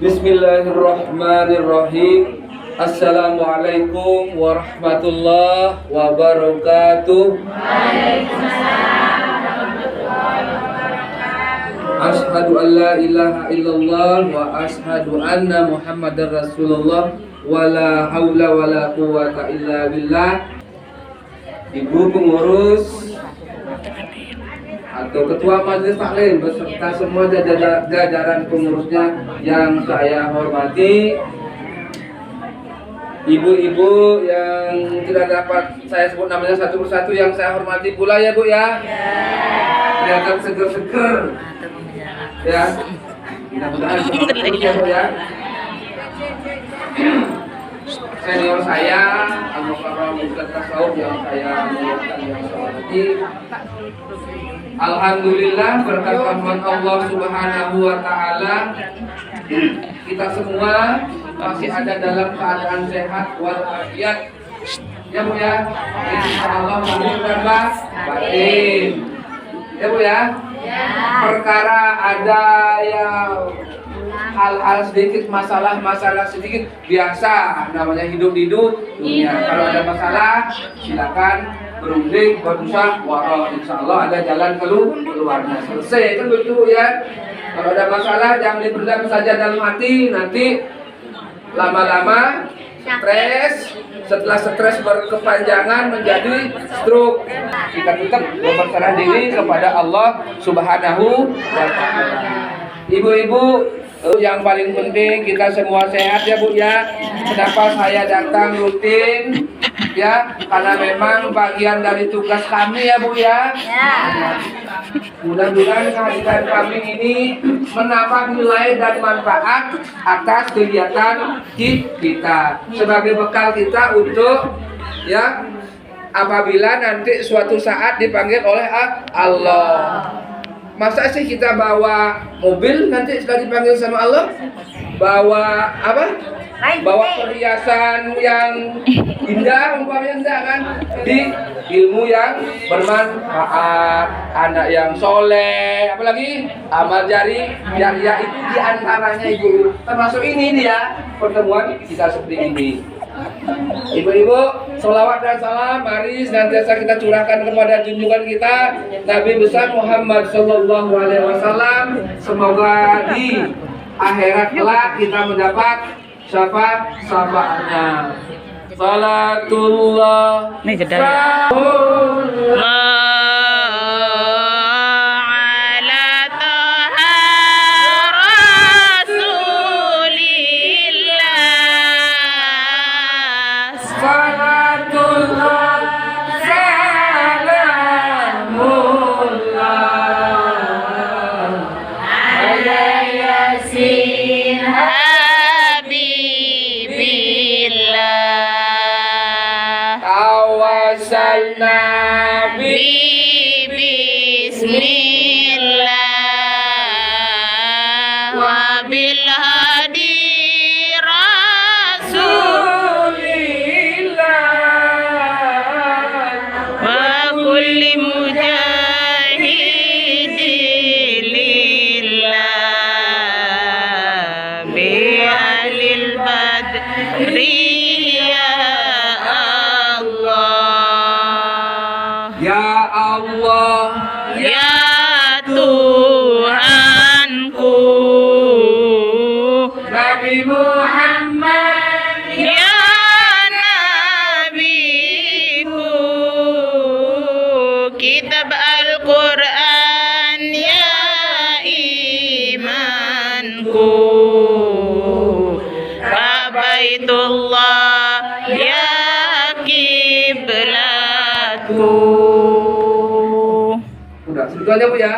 Bismillahirrahmanirrahim. Assalamualaikum warahmatullahi wabarakatuh. Ashhadu an la ilaha illallah wa ashhadu anna Muhammadar Rasulullah wa la haula wa la quwwata illa billah. Ibu pengurus atau ketua majelis taklim beserta semua jajaran pengurusnya yang saya hormati, ibu-ibu yang tidak dapat saya sebut namanya satu persatu yang saya hormati pula ya Bu ya. Kelihatan seger-seger ya. Mudah-mudahan seperti itu ya Bu ya. Senior saya, Al-Mukarram Ustaz Tasawuf yang saya muliakan, yang saya hormati. Alhamdulillah berkat rahmat Allah Subhanahu wa taala kita semua masih ada dalam keadaan sehat walafiat. Ya Bu ya. Insyaallah lahir batin. Ya Bu ya. Perkara ada yang hal-hal sedikit, masalah sedikit, biasa namanya hidup di dunia. Kalau ada masalah silakan berunding, berusaha, insya Allah ada jalan keluarnya. Selesai kan begitu ya. Kalau ada masalah jangan dipendam saja dalam hati, nanti lama-lama stres. Setelah stres berkepanjangan menjadi stroke. Kita tetap berserah diri kepada Allah Subhanahu wa taala. Ibu-ibu, yang paling penting kita semua sehat ya Bu ya. Kenapa saya datang rutin? Ya, karena memang bagian dari tugas kami ya Bu ya. Mudah-mudahan kehadiran kami ini menambah nilai dan manfaat atas kegiatan kita sebagai bekal kita untuk ya apabila nanti suatu saat dipanggil oleh Allah. Masa sih kita bawa mobil nanti setelah dipanggil sama Allah bawa apa? Bawa perhiasan yang indah, umpamanya enggak kan? Di ilmu yang bermanfaat, anak yang soleh, apalagi amal jari, ya itu diantaranya Ibu. Termasuk ini dia pertemuan kita seperti ini. Ibu-ibu, sholawat dan salam mari senantiasa kita curahkan kepada junjungan kita Nabi besar Muhammad Sallallahu Alaihi Wasallam. Semoga di akhirat kelak kita mendapat syafaatnya. Salatullah. Nih jeda ya. Nabi Bismillah wa bil hadi Rasulillah wa kulli mujahidin lillah bi alil badri. Ya Allah, ya Tuhanku, Nabi Muhammad, ya Nabiku, kitab Al-Quran, ya imanku, Baitullah, ya kiblatku. Udah, sebetulnya Bu ya.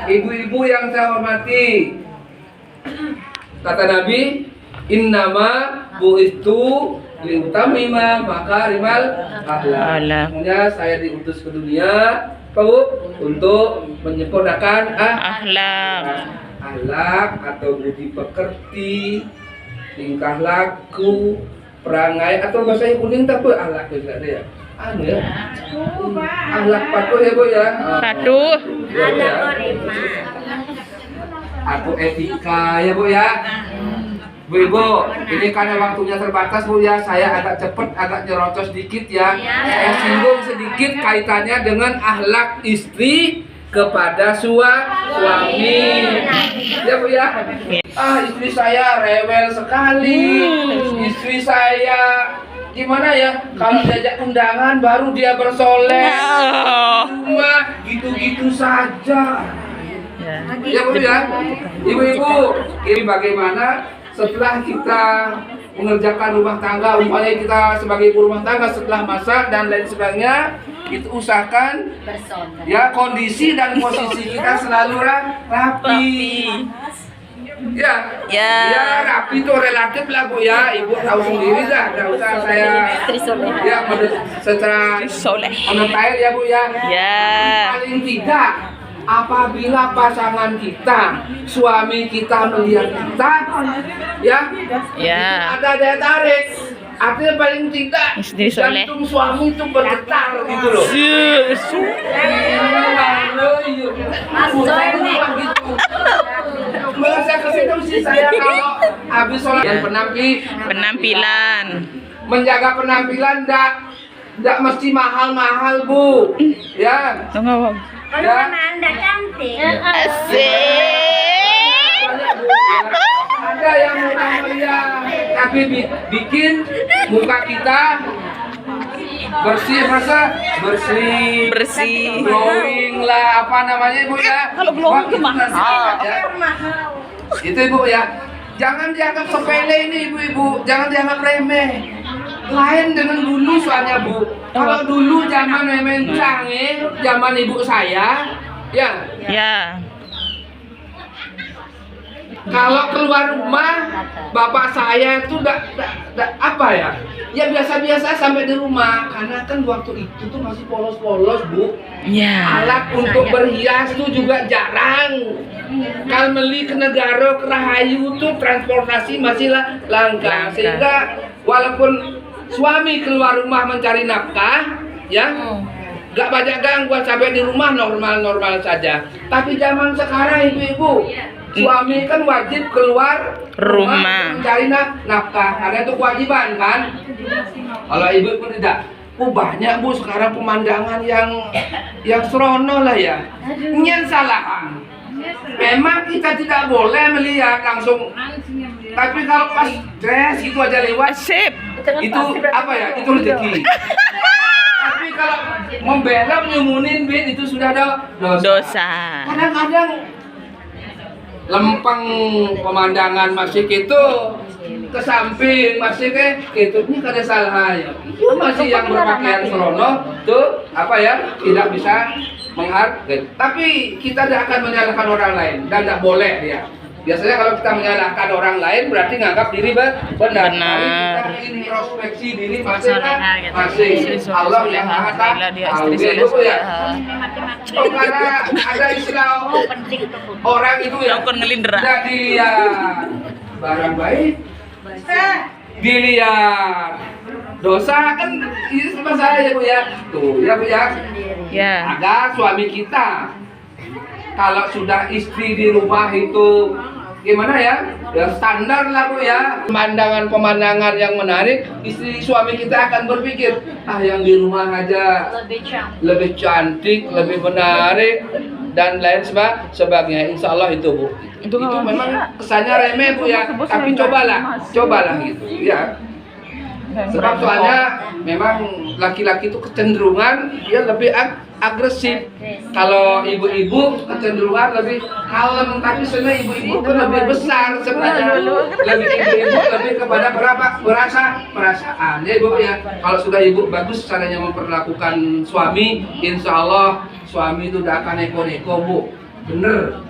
Ibu-ibu yang saya hormati, kata Nabi, innama bu'istu liutamima makarimal akhlak. Sebenarnya saya diutus ke dunia, Pak Bu, untuk menyempurnakan akhlak atau budi pekerti, tingkah laku, perangai atau bahasa yang kuning tak apa akhlak itu ya. Anu ya. Akhlak patuh ya Bu ya. Patuh. Ya, Bu, ya. Atau etika ya Bu ya. Bu, ini karena waktunya terbatas Bu ya, saya agak cepet, agak nyerocos dikit ya. Saya singgung sedikit kaitannya dengan akhlak istri kepada suami. Ya Bu ya. Istri saya rewel sekali. Istri saya gimana ya? Kalau diajak undangan baru dia bersolek. Cuma gitu-gitu saja. Ya Bu ya. Ibu-ibu, ini bagaimana setelah kita mengerjakan rumah tangga, umpamanya kita sebagai ibu rumah tangga setelah masak dan lain sebagainya, itu usahakan ya kondisi dan posisi kita selalu rapi. Ya, rapi itu relatif lah Bu ya, ibu tahu sendiri dah, tidak usah saya ya secara mendetail ya Bu ya. Paling tidak apabila pasangan kita, suami kita melihat kita, ada daya tarik. Artinya paling tidak jantung suami itu bergetar gitu loh. Saya kasih tahu sih saya kalau habis sholat dan penampilan. Menjaga penampilan tidak mesti mahal-mahal Bu. Ya. Kalau Anda cantik, ada yang murah meriah, tapi bikin muka kita bersih, glowing lah, apa namanya Bu ya? Kalau glowing itu mahal. Itu Ibu ya. Jangan dianggap sepele ini ibu-ibu, jangan dianggap remeh. Lain dengan dulu soalnya Bu. Kalau dulu zaman memang canggih, zaman ibu saya, ya. Kalau keluar rumah, bapak saya itu apa ya? Ya biasa-biasa sampai di rumah, karena kan waktu itu tuh masih polos-polos Bu. Alat untuk berhias tuh juga jarang. Kalau beli ke negara, ke Rahayu tuh transportasi masih langka. Sehingga walaupun suami keluar rumah mencari nafkah, gak banyak gangguan sampai di rumah normal-normal saja. Tapi zaman sekarang ibu-ibu, suami kan wajib keluar rumah mencari nafkah, karena itu kewajiban kan. Kalau ibu pun tidak. Banyak Bu sekarang pemandangan yang serono lah ya. Nyen salahan. Memang kita tidak boleh melihat langsung. Tapi kalau pas dress gitu aja lewat, itu apa ya? Itu rezeki. Tapi kalau membela nyumunin bin itu sudah ada dosa. Kadang-kadang lempeng pemandangan masih gitu, ke samping masih gitu, ini kada salah ya. Itu masih yang berpakaian serono tuh apa ya, tidak bisa menghargai. Tapi kita tidak akan menyalahkan orang lain dan tidak boleh ya. Biasanya kalau kita menyalahkan orang lain berarti nganggap diri benar. Kita introspeksi diri masing. Allah yang Maha Tahu. Ya. Karena ada istilah orang itu ya jadi ya barang baik dilihat, dosa kan ini masalah ya Bu ya. Tuh ya Bu ya. Ada suami kita, kalau sudah istri di rumah itu gimana ya? Ya standar lah Bu ya. Pemandangan yang menarik, istri suami kita akan berpikir, yang di rumah aja lebih cantik, lebih menarik dan lain sebagainya. Insya Allah itu Bu. Itu memang kesannya remeh Bu ya. Tapi cobalah gitu ya. Sebab soalnya memang laki-laki itu kecenderungan dia lebih agresif. Kalau ibu-ibu kecenderungan lebih kalem, tapi sebenarnya ibu-ibu itu lebih besar sebenarnya. Lebih kepada perasaan. Ya Ibu ya. Kalau sudah ibu bagus caranya memperlakukan suami, insya Allah suami itu tidak akan neko-neko Bu. Bener.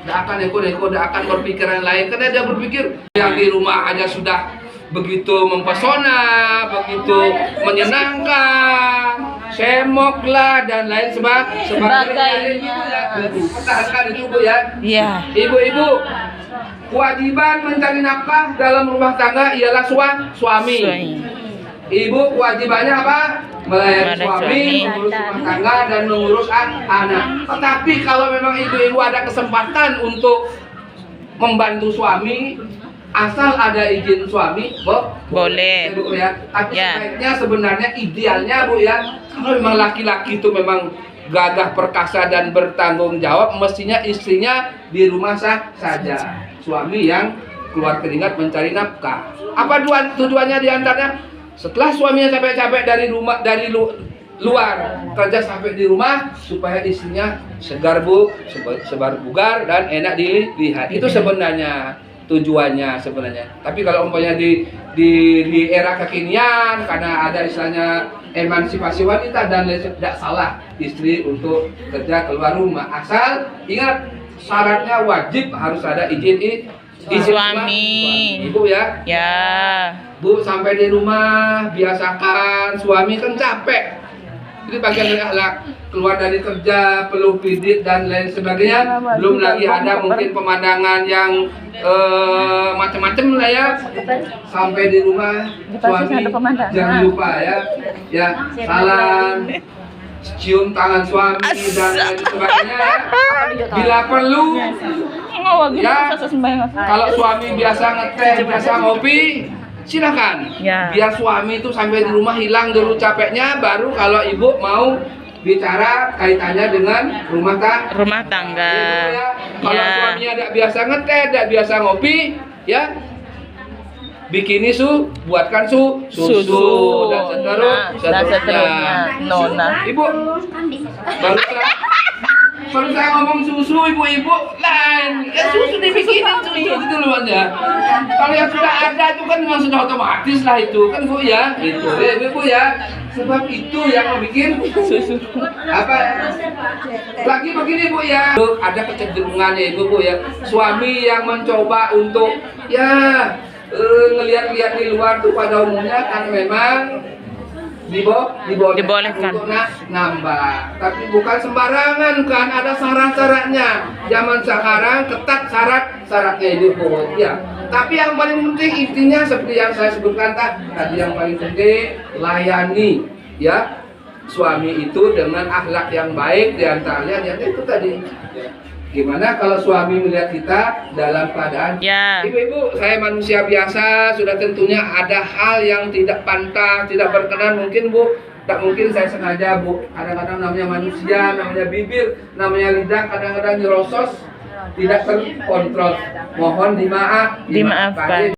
Tidak akan neko-neko, tidak akan berpikiran lain. Karena dia berpikir yang di rumah aja sudah begitu mempesona, begitu menyenangkan, semoklah dan lain sebagainya. Pertahankan itu Bu ya. Ibu-ibu, kewajiban mencari nafkah dalam rumah tangga ialah suami. Ibu kewajibannya apa? Melayani suami, mengurus rumah tangga dan mengurus anak. Tetapi kalau memang ibu-ibu ada kesempatan untuk membantu suami, asal ada izin suami, Boleh. Bu ya. Tapi Ya. sebaiknya sebenarnya idealnya Bu ya, kalau memang laki-laki itu memang gagah perkasa dan bertanggung jawab, mestinya istrinya di rumah saja. Suami yang keluar keringat mencari nafkah. Apa tujuannya diantaranya? Setelah suaminya capek-capek dari rumah, luar kerja sampai di rumah, supaya istrinya segar Bu, sebar bugar dan enak dilihat. Itu sebenarnya tujuannya sebenarnya. Tapi kalau umpamanya di era kekinian, karena ada istilahnya emansipasi wanita dan tidak salah istri untuk kerja keluar rumah, asal ingat syaratnya wajib harus ada izin Suami. Ibu ya. Ya. Bu, sampai di rumah biasakan suami kan capek. Ini bagian dari akhlak. Keluar dari kerja, perlu pidit dan lain sebagainya. Belum lagi ada mungkin pemandangan yang macam-macam lah ya. Sampai di rumah suami jangan lupa ya salam, cium tangan suami dan lain sebagainya. Bila perlu ya, kalau suami biasa ngeteh, biasa ngopi, silakan. Ya. Biar suami itu sampai di rumah hilang dulu capeknya, baru kalau ibu mau bicara kaitannya dengan rumah tangga. Ya. Kalau Ya. suaminya tidak biasa ngeteh, tidak biasa ngopi, ya bikini buatkan susu dan seterusnya. Nona. Ibu, baru saya ngomong susu, ibu-ibu lain. Ya susu dibikinin susu gitu loh ya. Kalau yang sudah ada itu kan memang sudah otomatis lah itu kan Bu ya. Itu ibu ya. Sebab itu yang bikin susu. Apa? Lagi begini Bu ya. Ada kecenderungannya ibu Bu ya. Suami yang mencoba untuk ya ngelihat-lihat di luar tuh pada umumnya kan memang dibolehkan untuk nambah, tapi bukan sembarangan kan, ada syarat-syaratnya. Zaman sekarang ketat syaratnya itu ya. Tapi yang paling penting intinya seperti yang saya sebutkan tadi, yang paling penting layani ya suami itu dengan akhlak yang baik, diantaranya itu tadi. Gimana kalau suami melihat kita dalam keadaan Ibu-ibu, saya manusia biasa, sudah tentunya ada hal yang tidak pantas, tidak berkenan mungkin Bu. Tak mungkin saya sengaja Bu. Kadang-kadang namanya manusia, namanya bibir, namanya lidah, kadang-kadang nyerosos, tidak terkontrol. Mohon dimaafkan.